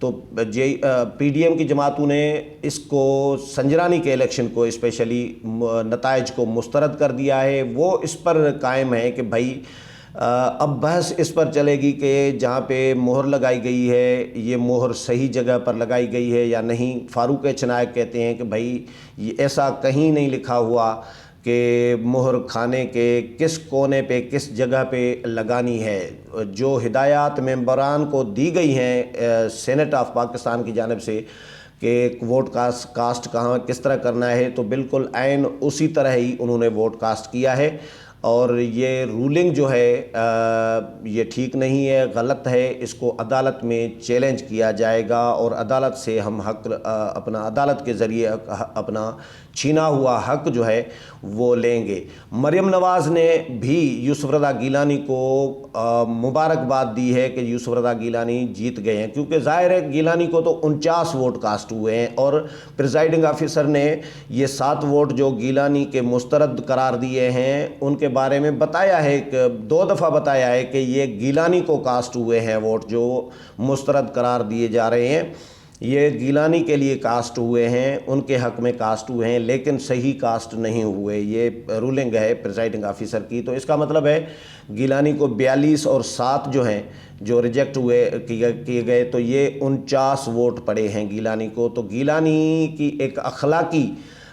تو پی D M کی جماعتوں نے اس کو سنجرانی کے الیکشن کو اسپیشلی نتائج کو مسترد کر دیا ہے. وہ اس پر قائم ہے کہ بھائی اب بحث اس پر چلے گی کہ جہاں پہ مہر لگائی گئی ہے یہ مہر صحیح جگہ پر لگائی گئی ہے یا نہیں. فاروق چنائک کہتے ہیں کہ بھائی یہ ایسا کہیں نہیں لکھا ہوا کہ مہر کھانے کے کس کونے پہ کس جگہ پہ لگانی ہے. جو ہدایات ممبران کو دی گئی ہیں سینٹ آف پاکستان کی جانب سے کہ ووٹ کاسٹ کہاں کس طرح کرنا ہے، تو بالکل عین اسی طرح ہی انہوں نے ووٹ کاسٹ کیا ہے. اور یہ رولنگ جو ہے یہ ٹھیک نہیں ہے، غلط ہے. اس کو عدالت میں چیلنج کیا جائے گا اور عدالت سے ہم حق اپنا عدالت کے ذریعے اپنا چھینا ہوا حق جو ہے وہ لیں گے. مریم نواز نے بھی یوسف رضا گیلانی کو مبارکباد دی ہے کہ یوسف رضا گیلانی جیت گئے ہیں، کیونکہ ظاہر ہے گیلانی کو تو 49 ووٹ کاسٹ ہوئے ہیں اور پریزائڈنگ آفیسر نے یہ 7 ووٹ جو گیلانی کے مسترد قرار دیے ہیں ان کے بارے میں بتایا ہے کہ 2 دفعہ بتایا ہے کہ یہ گیلانی کو کاسٹ ہوئے ہیں ووٹ جو مسترد قرار دیے جا رہے ہیں، یہ گیلانی کے لیے کاسٹ ہوئے ہیں، ان کے حق میں کاسٹ ہوئے ہیں، لیکن صحیح کاسٹ نہیں ہوئے. یہ رولنگ ہے پریزائڈنگ آفیسر کی. تو اس کا مطلب ہے گیلانی کو 42 اور 7 جو ہیں جو ریجیکٹ ہوئے کیے گئے، تو یہ 49 ووٹ پڑے ہیں گیلانی کو. تو گیلانی کی ایک اخلاقی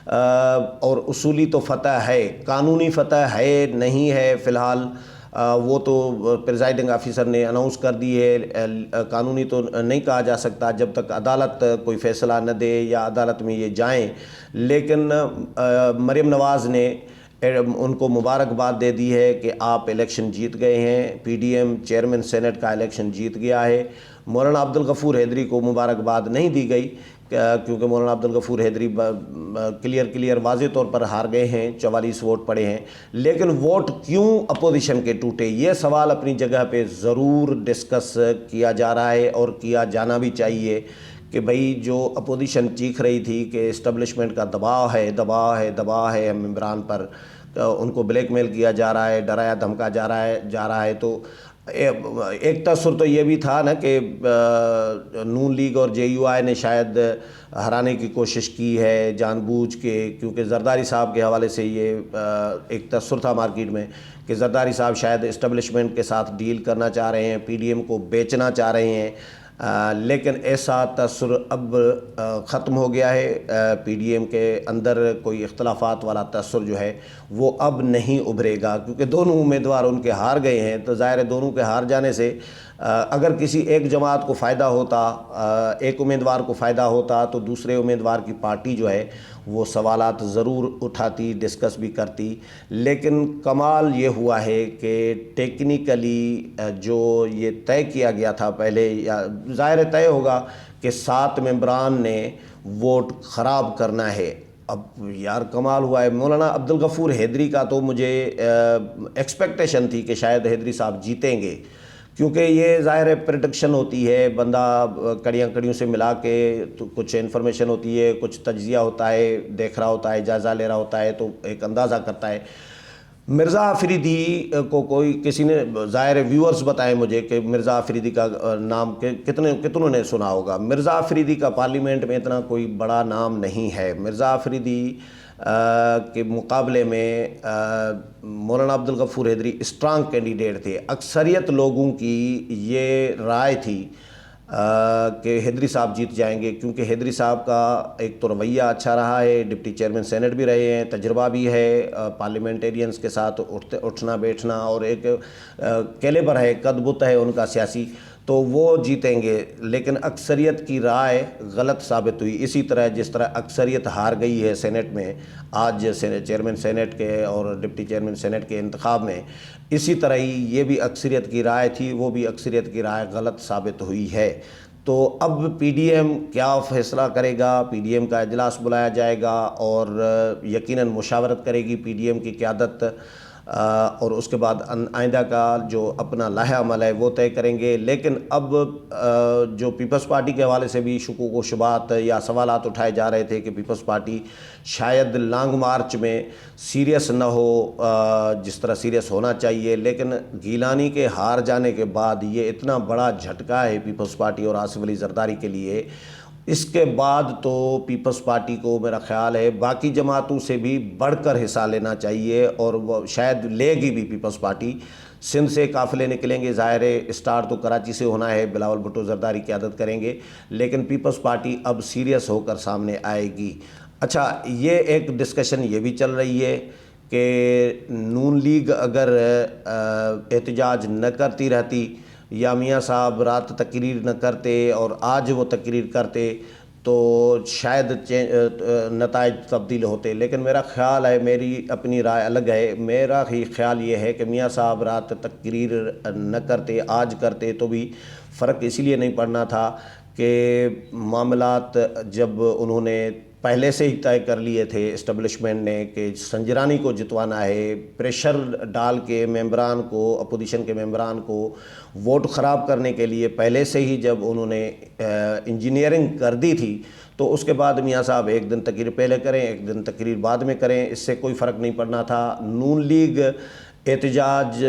اور اصولی تو فتح ہے، قانونی فتح ہے نہیں ہے فی الحال. وہ تو پریزائڈنگ آفیسر نے اناؤنس کر دی ہے. قانونی تو نہیں کہا جا سکتا جب تک عدالت کوئی فیصلہ نہ دے یا عدالت میں یہ جائیں. لیکن مریم نواز نے ان کو مبارکباد دے دی ہے کہ آپ الیکشن جیت گئے ہیں. P D M chairman senate کا الیکشن جیت گیا ہے. مولانا عبدالغفور حیدری کو مبارکباد نہیں دی گئی کیونکہ مولانا عبدالغفور حیدری کلیئر واضح طور پر ہار گئے ہیں، 44 ووٹ پڑے ہیں. لیکن ووٹ کیوں اپوزیشن کے ٹوٹے، یہ سوال اپنی جگہ پہ ضرور ڈسکس کیا جا رہا ہے اور کیا جانا بھی چاہیے کہ بھئی جو اپوزیشن چیخ رہی تھی کہ اسٹیبلشمنٹ کا دباؤ ہے ممبران پر، ان کو بلیک میل کیا جا رہا ہے، ڈرایا دھمکا جا رہا ہے. تو ایک تاثر تو یہ بھی تھا نا کہ نون لیگ اور جے یو آئی نے شاید ہرانے کی کوشش کی ہے جان بوجھ کے، کیونکہ زرداری صاحب کے حوالے سے یہ ایک تاثر تھا مارکیٹ میں کہ زرداری صاحب شاید اسٹیبلشمنٹ کے ساتھ ڈیل کرنا چاہ رہے ہیں، پی ڈی ایم کو بیچنا چاہ رہے ہیں. لیکن ایسا تاثر اب ختم ہو گیا ہے. پی ڈی ایم کے اندر کوئی اختلافات والا تاثر جو ہے وہ اب نہیں ابھرے گا، کیونکہ دونوں امیدوار ان کے ہار گئے ہیں. تو ظاہر ہے دونوں کے ہار جانے سے اگر کسی ایک جماعت کو فائدہ ہوتا، ایک امیدوار کو فائدہ ہوتا، تو دوسرے امیدوار کی پارٹی جو ہے وہ سوالات ضرور اٹھاتی، ڈسکس بھی کرتی. لیکن کمال یہ ہوا ہے کہ ٹیکنیکلی جو یہ طے کیا گیا تھا پہلے، یا ظاہر طے ہوگا کہ 7 ممبران نے ووٹ خراب کرنا ہے. اب یار کمال ہوا ہے. مولانا عبدالغفور حیدری کا تو مجھے ایکسپیکٹیشن تھی کہ شاید حیدری صاحب جیتیں گے، کیونکہ یہ ظاہر پریڈکشن ہوتی ہے، بندہ کڑیوں سے ملا کے تو کچھ انفارمیشن ہوتی ہے، کچھ تجزیہ ہوتا ہے، دیکھ رہا ہوتا ہے، جائزہ لے رہا ہوتا ہے، تو ایک اندازہ کرتا ہے. مرزا آفریدی کو کسی نے، ظاہر ویورز بتائیں مجھے کہ مرزا آفریدی کا نام کتنوں نے سنا ہوگا. مرزا آفریدی کا پارلیمنٹ میں اتنا کوئی بڑا نام نہیں ہے. مرزا آفریدی کے مقابلے میں مولانا عبدالغفور حیدری اسٹرانگ کینڈیڈیٹ تھے. اکثریت لوگوں کی یہ رائے تھی کہ حیدری صاحب جیت جائیں گے، کیونکہ حیدری صاحب کا ایک تو رویہ اچھا رہا ہے، ڈپٹی چیئرمین سینٹ بھی رہے ہیں، تجربہ بھی ہے پارلیمنٹیرینز کے ساتھ اٹھنا بیٹھنا، اور ایک کیلیبر ہے، قد بت ہے ان کا سیاسی، تو وہ جیتیں گے. لیکن اکثریت کی رائے غلط ثابت ہوئی. اسی طرح جس طرح اکثریت ہار گئی ہے سینٹ میں آج چیئرمین سینٹ کے اور ڈپٹی چیئرمین سینٹ کے انتخاب میں، اسی طرح ہی یہ بھی اکثریت کی رائے تھی، وہ بھی اکثریت کی رائے غلط ثابت ہوئی ہے. تو اب پی ڈی ایم کیا فیصلہ کرے گا؟ پی ڈی ایم کا اجلاس بلایا جائے گا اور یقیناً مشاورت کرے گی پی ڈی ایم کی قیادت. اور اس کے بعد آئندہ کا جو اپنا لائحہ عمل ہے وہ طے کریں گے۔ لیکن اب جو پیپلز پارٹی کے حوالے سے بھی شکوک و شبہات یا سوالات اٹھائے جا رہے تھے کہ پیپلز پارٹی شاید لانگ مارچ میں سیریس نہ ہو جس طرح سیریس ہونا چاہیے، لیکن گیلانی کے ہار جانے کے بعد یہ اتنا بڑا جھٹکا ہے پیپلز پارٹی اور آصف علی زرداری کے لیے، اس کے بعد تو پیپلز پارٹی کو میرا خیال ہے باقی جماعتوں سے بھی بڑھ کر حصہ لینا چاہیے، اور وہ شاید لے گی بھی پیپلز پارٹی۔ سندھ سے قافلے نکلیں گے، ظاہر ہے اسٹار تو کراچی سے ہونا ہے، بلاول بھٹو زرداری قیادت کریں گے، لیکن پیپلز پارٹی اب سیریس ہو کر سامنے آئے گی۔ اچھا، یہ ایک ڈسکشن یہ بھی چل رہی ہے کہ نون لیگ اگر احتجاج نہ کرتی رہتی یا میاں صاحب رات تقریر نہ کرتے اور آج وہ تقریر کرتے تو شاید نتائج تبدیل ہوتے، لیکن میرا خیال ہے، میری اپنی رائے الگ ہے، میرا ہی خیال یہ ہے کہ میاں صاحب رات تقریر نہ کرتے آج کرتے تو بھی فرق اسی لیے نہیں پڑنا تھا کہ معاملات جب انہوں نے پہلے سے ہی طے کر لیے تھے اسٹیبلشمنٹ نے کہ سنجرانی کو جتوانا ہے، پریشر ڈال کے ممبران کو، اپوزیشن کے ممبران کو ووٹ خراب کرنے کے لیے پہلے سے ہی جب انہوں نے انجینئرنگ کر دی تھی، تو اس کے بعد میاں صاحب ایک دن تقریر پہلے کریں ایک دن تقریر بعد میں کریں، اس سے کوئی فرق نہیں پڑنا تھا۔ نون لیگ احتجاج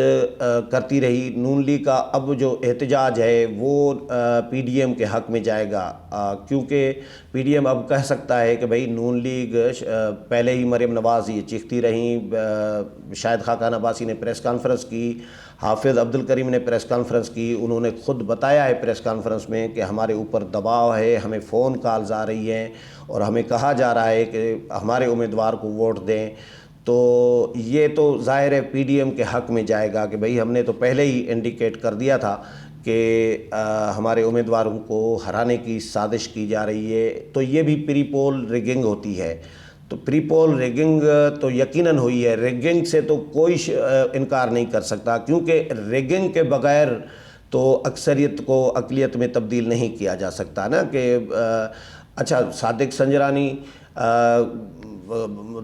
کرتی رہی، نون لیگ کا اب جو احتجاج ہے وہ پی ڈی ایم کے حق میں جائے گا، کیونکہ پی ڈی ایم اب کہہ سکتا ہے کہ بھئی نون لیگ پہلے ہی مریم نواز یہ چیختی رہیں، شاہد خاقان عباسی نے پریس کانفرنس کی، حافظ عبدالکریم نے پریس کانفرنس کی، انہوں نے خود بتایا ہے پریس کانفرنس میں کہ ہمارے اوپر دباؤ ہے، ہمیں فون کالز آ رہی ہیں اور ہمیں کہا جا رہا ہے کہ ہمارے امیدوار کو ووٹ دیں، تو یہ تو ظاہر ہے پی ڈی ایم کے حق میں جائے گا کہ بھئی ہم نے تو پہلے ہی انڈیکیٹ کر دیا تھا کہ ہمارے امیدواروں کو ہرانے کی سازش کی جا رہی ہے، تو یہ بھی پری پول ریگنگ ہوتی ہے۔ تو پری پول ریگنگ تو یقیناً ہوئی ہے، ریگنگ سے تو کوئی انکار نہیں کر سکتا، کیونکہ ریگنگ کے بغیر تو اکثریت کو اقلیت میں تبدیل نہیں کیا جا سکتا نا کہ اچھا صادق سنجرانی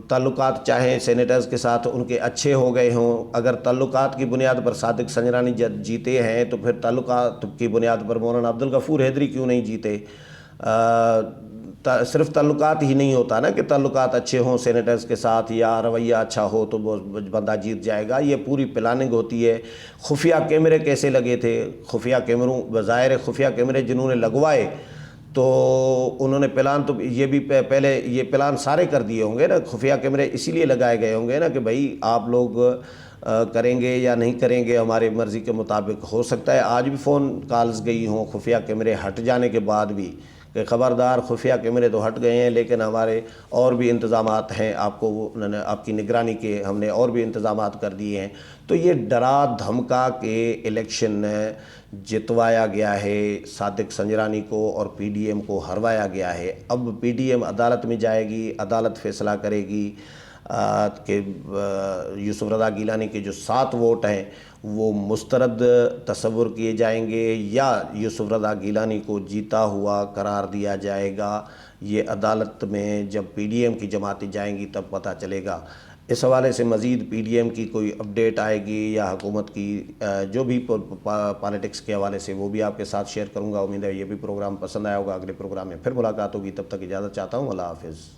تعلقات چاہیں سینیٹرز کے ساتھ ان کے اچھے ہو گئے ہوں، اگر تعلقات کی بنیاد پر صادق سنجرانی جیتے ہیں تو پھر تعلقات کی بنیاد پر مولانا عبدالغفور حیدری کیوں نہیں جیتے؟ صرف تعلقات ہی نہیں ہوتا نا کہ تعلقات اچھے ہوں سینیٹرز کے ساتھ یا رویہ اچھا ہو تو وہ بندہ جیت جائے گا، یہ پوری پلاننگ ہوتی ہے۔ خفیہ کیمرے کیسے لگے تھے؟ خفیہ کیمروں بظاہر خفیہ کیمرے جنہوں نے لگوائے تو انہوں نے پلان تو یہ بھی پہلے یہ پلان سارے کر دیے ہوں گے نا، خفیہ کیمرے اسی لیے لگائے گئے ہوں گے نا کہ بھائی آپ لوگ کریں گے یا نہیں کریں گے ہمارے مرضی کے مطابق۔ ہو سکتا ہے آج بھی فون کالز گئی ہوں خفیہ کیمرے ہٹ جانے کے بعد بھی کہ خبردار خفیہ کیمرے تو ہٹ گئے ہیں لیکن ہمارے اور بھی انتظامات ہیں، آپ کو آپ کی نگرانی کے ہم نے اور بھی انتظامات کر دیے ہیں۔ تو یہ ڈرا دھمکا کے الیکشن جتوایا گیا ہے صادق سنجرانی کو اور پی ڈی ایم کو ہروایا گیا ہے۔ اب پی ڈی ایم عدالت میں جائے گی، عدالت فیصلہ کرے گی کہ یوسف رضا گیلانی کے جو 7 ووٹ ہیں وہ مسترد تصور کیے جائیں گے یا یوسف رضا گیلانی کو جیتا ہوا قرار دیا جائے گا۔ یہ عدالت میں جب پی ڈی ایم کی جماعتیں جائیں گی تب پتہ چلے گا۔ اس حوالے سے مزید پی ڈی ایم کی کوئی اپڈیٹ آئے گی یا حکومت کی جو بھی پالیٹکس کے حوالے سے وہ بھی آپ کے ساتھ شیئر کروں گا۔ امید ہے یہ بھی پروگرام پسند آیا ہوگا، اگلے پروگرام میں پھر ملاقات ہوگی، تب تک اجازت چاہتا ہوں، اللہ حافظ۔